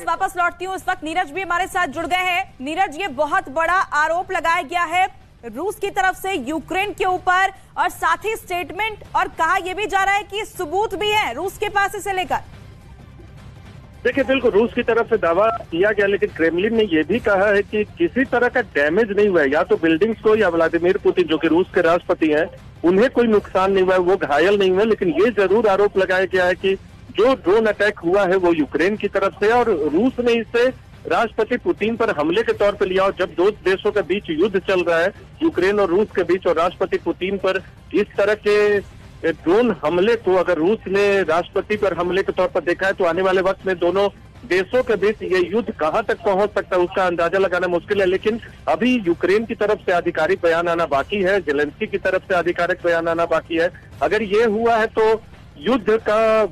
पास वापस लौटती हूँ। इस वक्त नीरज भी हमारे साथ जुड़ गए हैं। नीरज, ये बहुत बड़ा आरोप लगाया गया है रूस की तरफ से यूक्रेन के ऊपर, और साथ ही स्टेटमेंट और कहा यह भी जा रहा है कि सबूत भी है रूस के पास इसे लेकर। देखिए, बिल्कुल रूस की तरफ से दावा किया गया, लेकिन क्रेमलिन ने यह भी कहा है कि किसी तरह का डैमेज नहीं हुआ है, या तो बिल्डिंग्स को या व्लादिमीर पुतिन जो कि रूस के राष्ट्रपति हैं उन्हें कोई नुकसान नहीं हुआ है, वो घायल नहीं हुए। लेकिन ये जरूर आरोप लगाया गया है कि जो ड्रोन अटैक हुआ है वो यूक्रेन की तरफ से, और रूस ने इसे राष्ट्रपति पुतिन पर हमले के तौर पर लिया। और जब दो देशों के बीच युद्ध चल रहा है, यूक्रेन और रूस के बीच, और राष्ट्रपति पुतिन पर इस तरह के ड्रोन हमले को अगर रूस ने राष्ट्रपति पर हमले के तौर पर देखा है, तो आने वाले वक्त में दोनों देशों के बीच ये युद्ध कहां तक पहुंच सकता है उसका अंदाजा लगाना मुश्किल है। लेकिन अभी यूक्रेन की तरफ से आधिकारिक बयान आना बाकी है, जेलेंस्की की तरफ से आधिकारिक बयान आना बाकी है। अगर ये हुआ है तो युद्ध का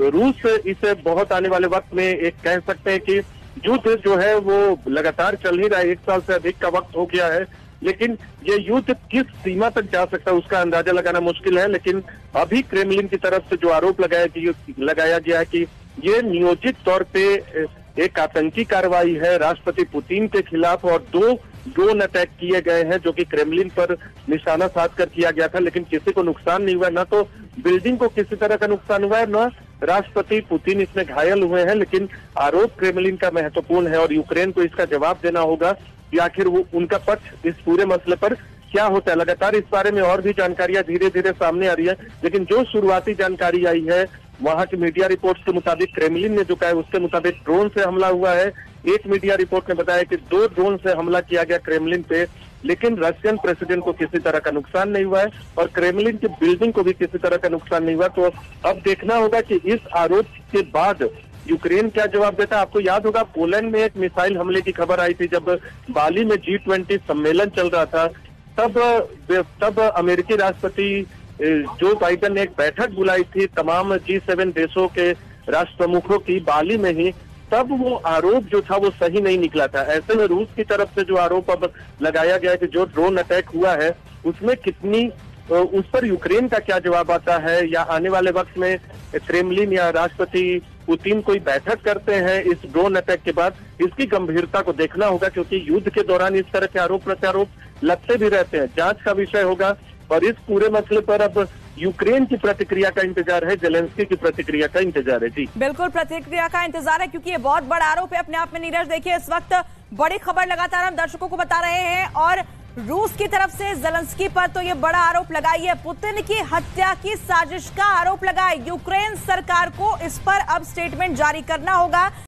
रूस इसे बहुत आने वाले वक्त में एक कह सकते हैं कि युद्ध जो है वो लगातार चल ही रहा है, 1 साल से अधिक का वक्त हो गया है। लेकिन ये युद्ध किस सीमा तक जा सकता है उसका अंदाजा लगाना मुश्किल है। लेकिन अभी क्रेमलिन की तरफ से जो आरोप लगाया गया है कि ये नियोजित तौर पे एक आतंकी कार्रवाई है राष्ट्रपति पुतिन के खिलाफ, और 2 ड्रोन अटैक किए गए हैं जो कि क्रेमलिन पर निशाना साध कर किया गया था, लेकिन किसी को नुकसान नहीं हुआ। न तो बिल्डिंग को किसी तरह का नुकसान हुआ है, न राष्ट्रपति पुतिन इसमें घायल हुए हैं। लेकिन आरोप क्रेमलिन का महत्वपूर्ण है और यूक्रेन को इसका जवाब देना होगा कि आखिर वो उनका पक्ष इस पूरे मसले पर क्या होता है। लगातार इस बारे में और भी जानकारियां धीरे धीरे सामने आ रही है, लेकिन जो शुरुआती जानकारी आई है वहां की मीडिया रिपोर्ट्स के मुताबिक, क्रेमलिन ने जो कहा है उसके मुताबिक ड्रोन से हमला हुआ है। एक मीडिया रिपोर्ट ने बताया कि 2 ड्रोन से हमला किया गया क्रेमलिन पे, लेकिन रशियन प्रेसिडेंट को किसी तरह का नुकसान नहीं हुआ है और क्रेमलिन की बिल्डिंग को भी किसी तरह का नुकसान नहीं हुआ। तो अब देखना होगा कि इस आरोप के बाद यूक्रेन क्या जवाब देता है। आपको याद होगा पोलैंड में एक मिसाइल हमले की खबर आई थी जब बाली में G20 सम्मेलन चल रहा था, तब अमेरिकी राष्ट्रपति जो बाइडेन ने एक बैठक बुलाई थी तमाम G7 देशों के राष्ट्र प्रमुखों की बाली में ही, तब वो आरोप जो था वो सही नहीं निकला था। ऐसे में रूस की तरफ से जो आरोप अब लगाया गया है कि जो ड्रोन अटैक हुआ है उसमें कितनी उस पर यूक्रेन का क्या जवाब आता है, या आने वाले वक्त में क्रेमलिन या राष्ट्रपति पुतिन कोई बैठक करते हैं इस ड्रोन अटैक के बाद, इसकी गंभीरता को देखना होगा। क्योंकि युद्ध के दौरान इस तरह के आरोप प्रत्यारोप लगते भी रहते हैं, जांच का विषय होगा। और इस पूरे मसले पर अब यूक्रेन की प्रतिक्रिया का इंतजार है, जेलेंस्की की प्रतिक्रिया का इंतजार है। जी बिल्कुल, प्रतिक्रिया का इंतजार है क्योंकि ये बहुत बड़ा आरोप है अपने आप में। नीरज, देखिए इस वक्त बड़ी खबर लगातार हम दर्शकों को बता रहे हैं, और रूस की तरफ से जेलेंस्की पर तो ये बड़ा आरोप लगाई है, पुतिन की हत्या की साजिश का आरोप लगा है। यूक्रेन सरकार को इस पर अब स्टेटमेंट जारी करना होगा।